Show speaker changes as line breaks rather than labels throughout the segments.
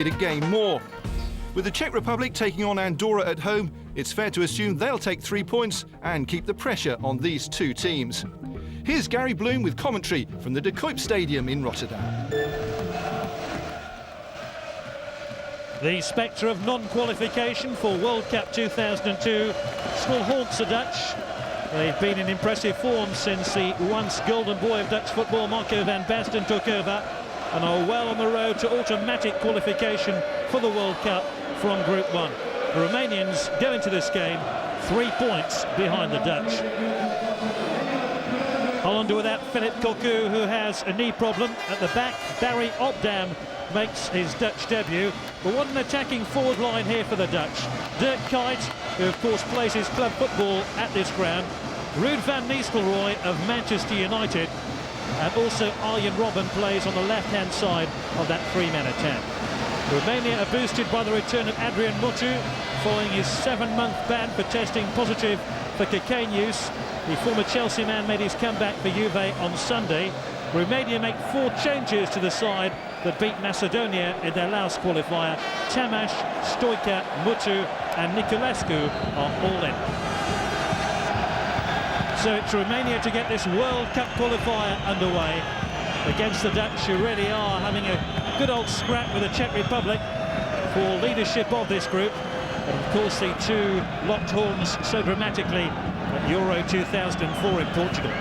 to gain more. With the Czech Republic taking on Andorra at home, it's fair to assume they'll take 3 points and keep the pressure on these two teams. Here's Gary Bloom with commentary from the De Kuip Stadium in Rotterdam.
The spectre of non-qualification for World Cup 2002 still haunts the Dutch. They've been in impressive form since the once golden boy of Dutch football, Marco van Basten, took over, and are well on the road to automatic qualification for the World Cup from Group 1. The Romanians go into this game 3 points behind the Dutch. Holland without Philip Cocu, who has a knee problem. At the back, Barry Opdam makes his Dutch debut. But what an attacking forward line here for the Dutch. Dirk Kuyt, who of course plays his club football at this ground. Ruud van Nistelrooy of Manchester United. And also Arjen Robben plays on the left-hand side of that three-man attack. Romania are boosted by the return of Adrian Mutu, following his 7-month ban for testing positive for cocaine use. The former Chelsea man made his comeback for Juve on Sunday. Romania make 4 changes to the side that beat Macedonia in their last qualifier. Tamash, Stoica, Mutu and Niculescu are all in. So it's Romania to get this World Cup qualifier underway against the Dutch, who really are having a good old scrap with the Czech Republic for leadership of this group. And of course the two locked horns so dramatically at Euro 2004 in Portugal.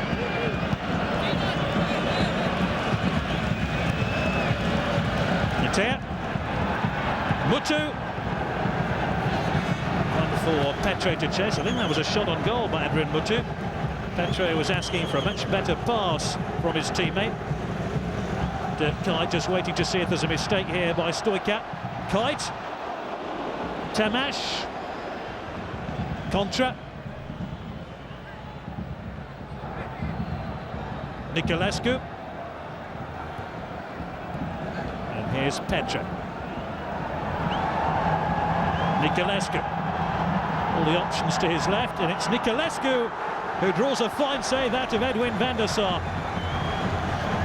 Nitea, Mutu, one for Petre to chase. I think that was a shot on goal by Adrian Mutu. Petre was asking for a much better pass from his teammate. Dirk Kuyt just waiting to see if there's a mistake here by Stoica. Kuyt, Tamash, Contra, Niculescu, and here's Petre. Niculescu, all the options to his left, and it's Niculescu who draws a fine save out of Edwin van der Sar.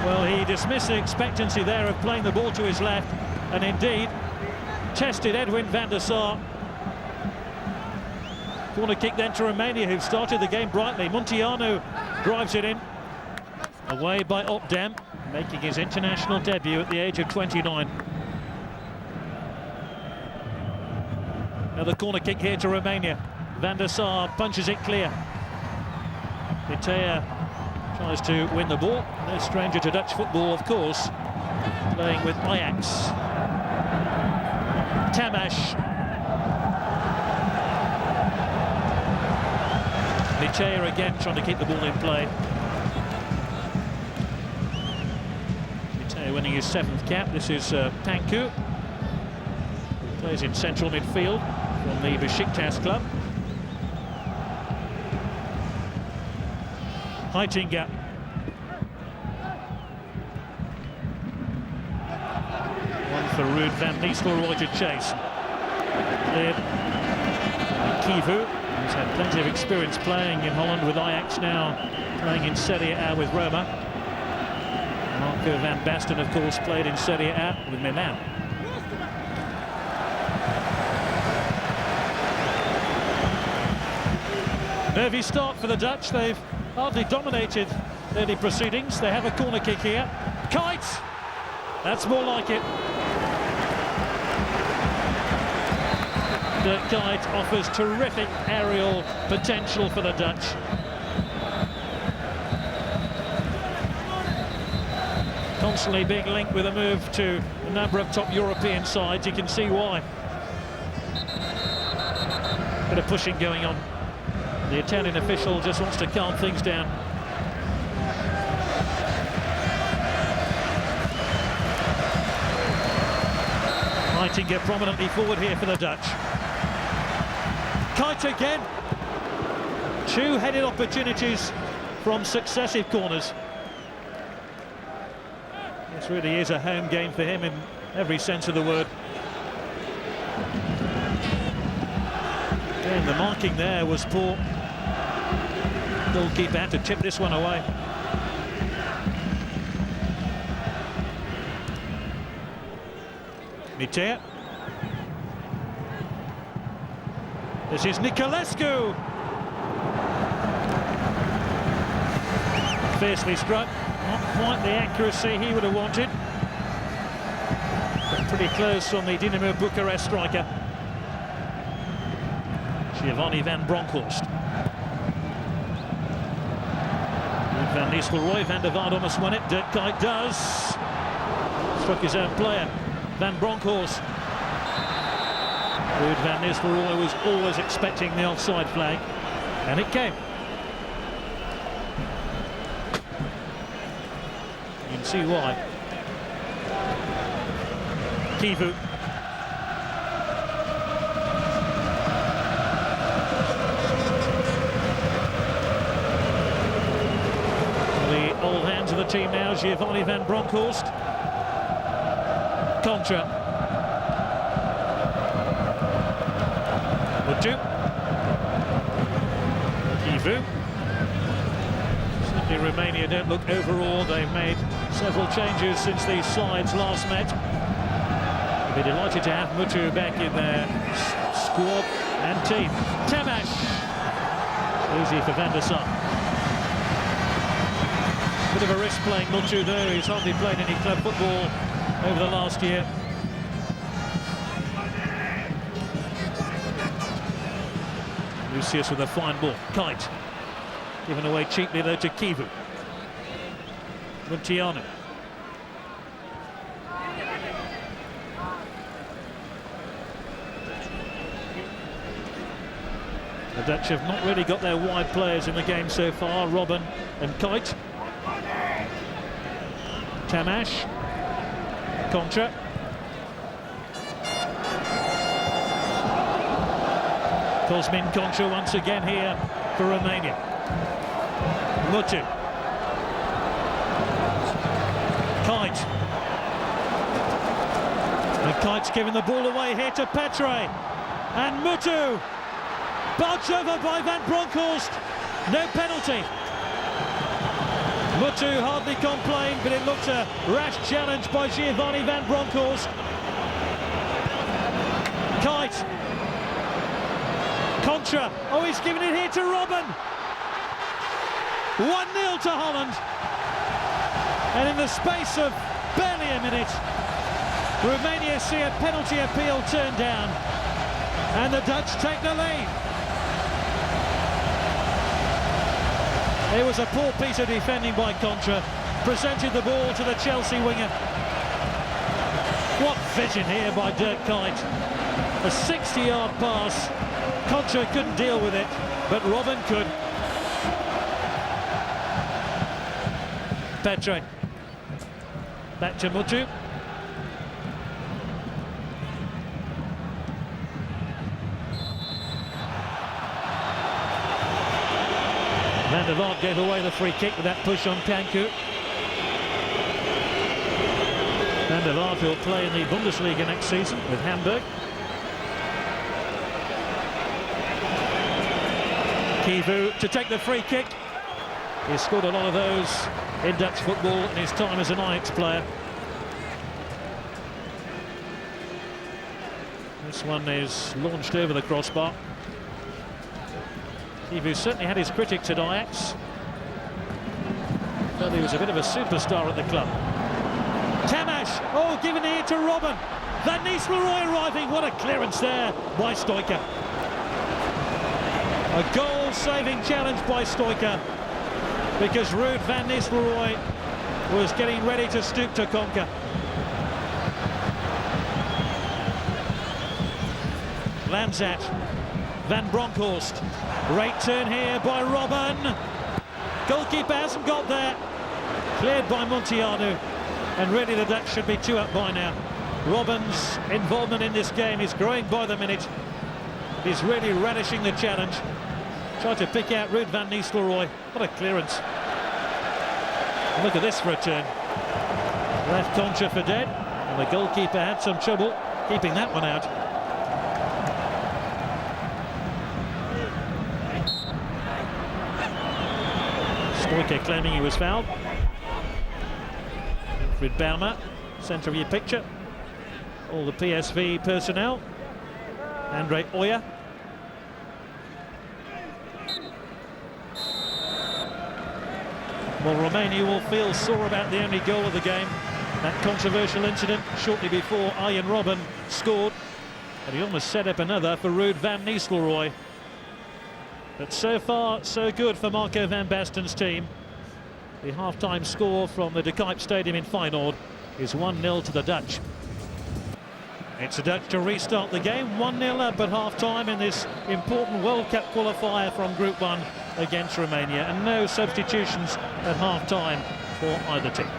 Well, he dismissed the expectancy there of playing the ball to his left, and indeed tested Edwin van der Sar. Corner kick then to Romania, who've started the game brightly. Munteanu drives it in. Away by Opdam, making his international debut at the age of 29. Another corner kick here to Romania. Van der Sar punches it clear. Nitea tries to win the ball. No stranger to Dutch football, of course. Playing with Ajax. Tamash. Nitea again trying to keep the ball in play. Nitea winning his 7th cap. This is Panku, who plays in central midfield from the Besiktas club. Heitinga. One for Ruud van Nistelrooy to chase. Cleared. Kivu, who's had plenty of experience playing in Holland with Ajax, now playing in Serie A with Roma. Marco van Basten, of course, played in Serie A with Milan. Nervy start for the Dutch. They've hardly dominated early proceedings. They have a corner kick here. Kuyt! That's more like it. Dirk Kuyt offers terrific aerial potential for the Dutch. Constantly being linked with a move to a number of top European sides. You can see why. Bit of pushing going on. The Italian official just wants to calm things down. Heitinga prominently forward here for the Dutch. Kuyt again. 2 headed opportunities from successive corners. This really is a home game for him in every sense of the word. Again, the marking there was poor. Goalkeeper had to tip this one away. Mitea. This is Niculescu. Fiercely struck. Not quite the accuracy he would have wanted. But pretty close on the Dinamo Bucharest striker. Giovanni van Bronckhorst. Van Nistelrooy, Van der Vaart almost won it. Dirk Kuyt does. Struck his own player, Van Bronckhorst. Ruud van Nistelrooy was always expecting the offside flag, and it came. You can see why. Kivu. The old hands of the team now, Giovanni van Bronckhorst. Contra. Mutu. Kivu. Certainly Romania don't look overall. They've made several changes since these sides last met. They'll be delighted to have Mutu back in their squad and team. Tamash. Easy for Van der Sar. Bit of a risk playing Mutu though. He's hardly played any club football over the last year. Lucius with a fine ball. Kuyt. Given away cheaply though to Kivu. Muntianu. The Dutch have not really got their wide players in the game so far. Robben and Kuyt. Tamash. Contra. Cosmin Contra once again here for Romania. Mutu. Kuyt. And Kuyt's giving the ball away here to Petre. And Mutu. Barged over by Van Bronckhorst. No penalty. Mutu hardly complained, but it looked a rash challenge by Giovanni van Bronckhorst. Kuyt. Contra. Oh, he's giving it here to Robben. 1-0 to Holland. And in the space of barely a minute, Romania see a penalty appeal turned down. And the Dutch take the lead. It was a poor piece of defending by Contra. Presented the ball to the Chelsea winger. What vision here by Dirk Kuyt. A 60-yard pass. Contra couldn't deal with it, but Robben could. Petre. Back to Mutu. Van der Vaart gave away the free kick with that push on Kanku. Van der Vaart will play in the Bundesliga next season with Hamburg. Kivu to take the free kick. He's scored a lot of those in Dutch football in his time as an Ajax player. This one is launched over the crossbar. Kivu certainly had his critics at Ajax. Though he was a bit of a superstar at the club. Tamash, oh, given here to Robben. Van Nistelrooy arriving, what a clearance there by Stoiker. A goal-saving challenge by Stoiker, because Ruud van Nistelrooy was getting ready to stoop to conquer. Lanzat, Van Bronckhorst, great turn here by Robben. Goalkeeper hasn't got there, cleared by Muntianu, and really the Dutch should be 2 up by now. Robben's involvement in this game is growing by the minute. He's really relishing the challenge. Tried to pick out Ruud van Nistelrooy. What a clearance. And look at this for a turn. Left Contra for dead, and the goalkeeper had some trouble keeping that one out. Stoiker claiming he was fouled. Fred Baumer, centre of your picture. all the PSV personnel. Andre Oya. Well, Romania will feel sore about the only goal of the game. That controversial incident shortly before Arjen Robben scored. But he almost set up another for Ruud van Nistelrooy. But so far, so good for Marco van Basten's team. The half-time score from the De Kuip Stadium in Feyenoord is 1-0 to the Dutch. It's the Dutch to restart the game, 1-0 up at half-time in this important World Cup qualifier from Group 1 against Romania, and no substitutions at half-time for either team.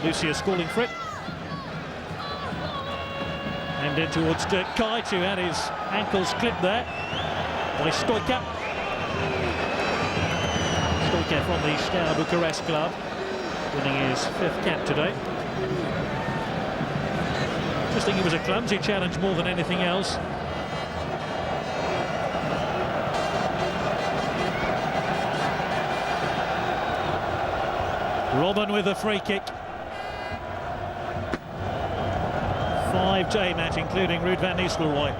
Lucius calling for it. And in towards Dirk Kuyt, who had his ankles clipped there by Stoica. Stoica from the Steaua Bucharest club, winning his 5th cap today. Just think it was a clumsy challenge more than anything else. Robben with a free kick. 5 to aim at, including Ruud van Nistelrooy.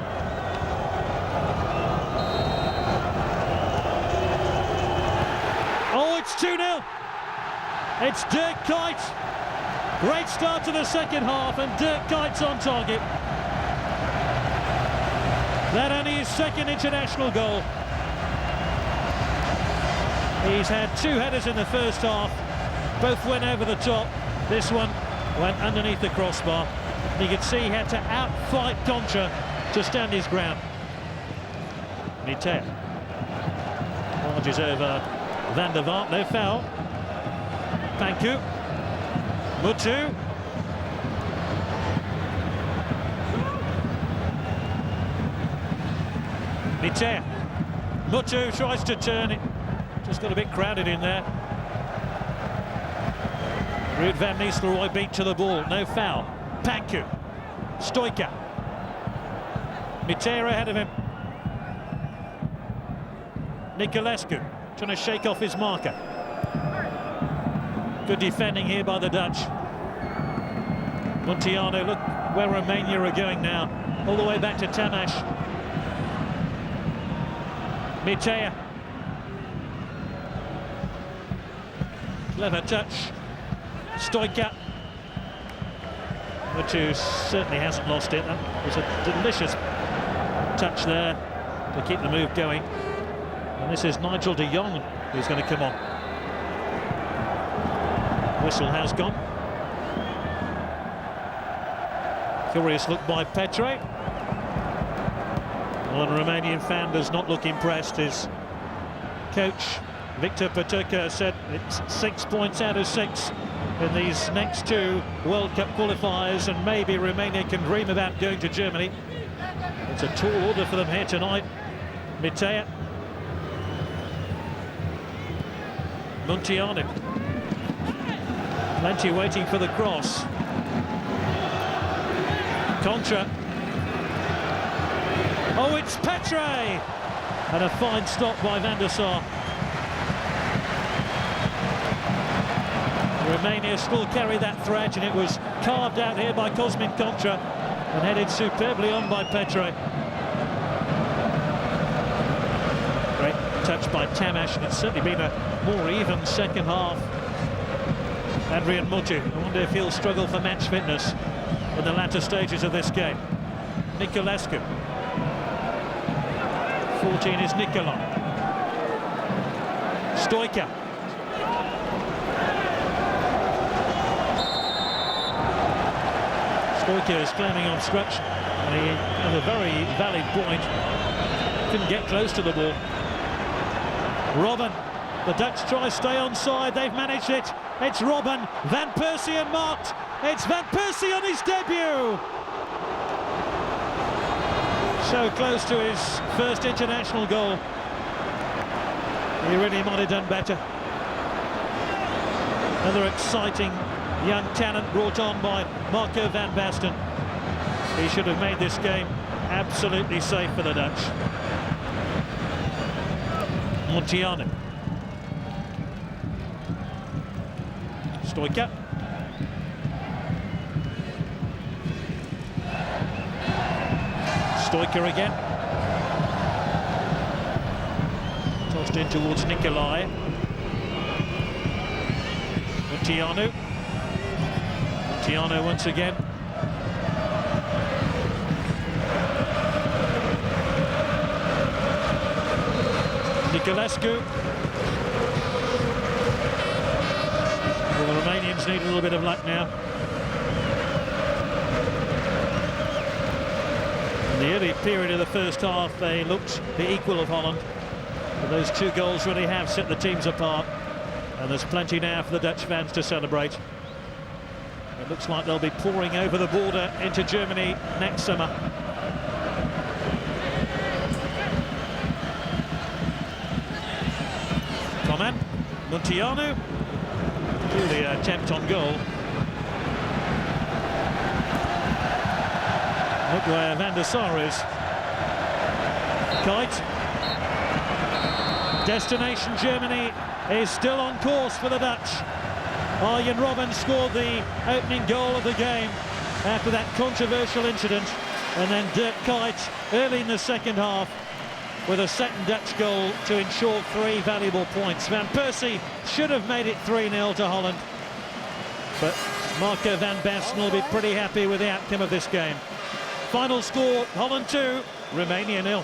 Oh, it's 2-0. It's Dirk Kuyt. Great start to the second half, and Dirk Kuyt's on target. That only his 2nd international goal. He's had 2 headers in the first half. Both went over the top. This one went underneath the crossbar. You could see he had to outfight Contra to stand his ground. Mitea barges over Van der Vaart, no foul. Panku. Mutu. Mitea. Mutu tries to turn it. Just got a bit crowded in there. Ruud van Nistelrooy beat to the ball, no foul. Panku. Stoica. Mitea ahead of him. Niculescu trying to shake off his marker. Good defending here by the Dutch. Munteanu, look where Romania are going now. All the way back to Tamash. Mitea. Clever touch. Stoica. Mutu certainly hasn't lost it. That was a delicious touch there to keep the move going. And this is Nigel de Jong who's going to come on. Whistle has gone. Curious look by Petre. Well, a Romanian fan does not look impressed. His coach, Victor Petuca, said it's 6 points out of 6 in these next 2 World Cup qualifiers, and maybe Romania can dream about going to Germany. It's a tall order for them here tonight. Mitea. Munteanu. Plenty waiting for the cross. Contra. Oh, it's Petre! And a fine stop by Van der Sar. Romania still carry that threat, and it was carved out here by Cosmin Contra and headed superbly on by Petre. Great touch by Tamash, and it's certainly been a more even second half. Adrian Mutu, I wonder if he'll struggle for match fitness in the latter stages of this game. Niculescu. 14 is Nicola. Stoica. Stoica is claiming on scratch, and he has a very valid point. Couldn't get close to the ball. Robben. The Dutch try to stay onside. They've managed it. It's Robben. Van Persie marked. It's Van Persie on his debut. So close to his first international goal. He really might have done better. Another exciting young talent brought on by Marco van Basten. He should have made this game absolutely safe for the Dutch. Munteanu. Stoica. Stoiker again. Tossed in towards Nikolai. Munteanu. Munteanu once again. Niculescu. Well, the Romanians need a little bit of luck now. In the early period of the first half, they looked the equal of Holland. But those 2 goals really have set the teams apart. And there's plenty now for the Dutch fans to celebrate. It looks like they'll be pouring over the border into Germany next summer. Coman, Munteanu, the attempt on goal. Look where Van der Sar is. Kite. Destination Germany is still on course for the Dutch. Arjen Robben scored the opening goal of the game after that controversial incident. And then Dirk Kuyt early in the second half with a second Dutch goal to ensure 3 valuable points. Van Persie should have made it 3-0 to Holland. But Marco van Basten will be pretty happy with the outcome of this game. Final score, Holland 2, Romania 0.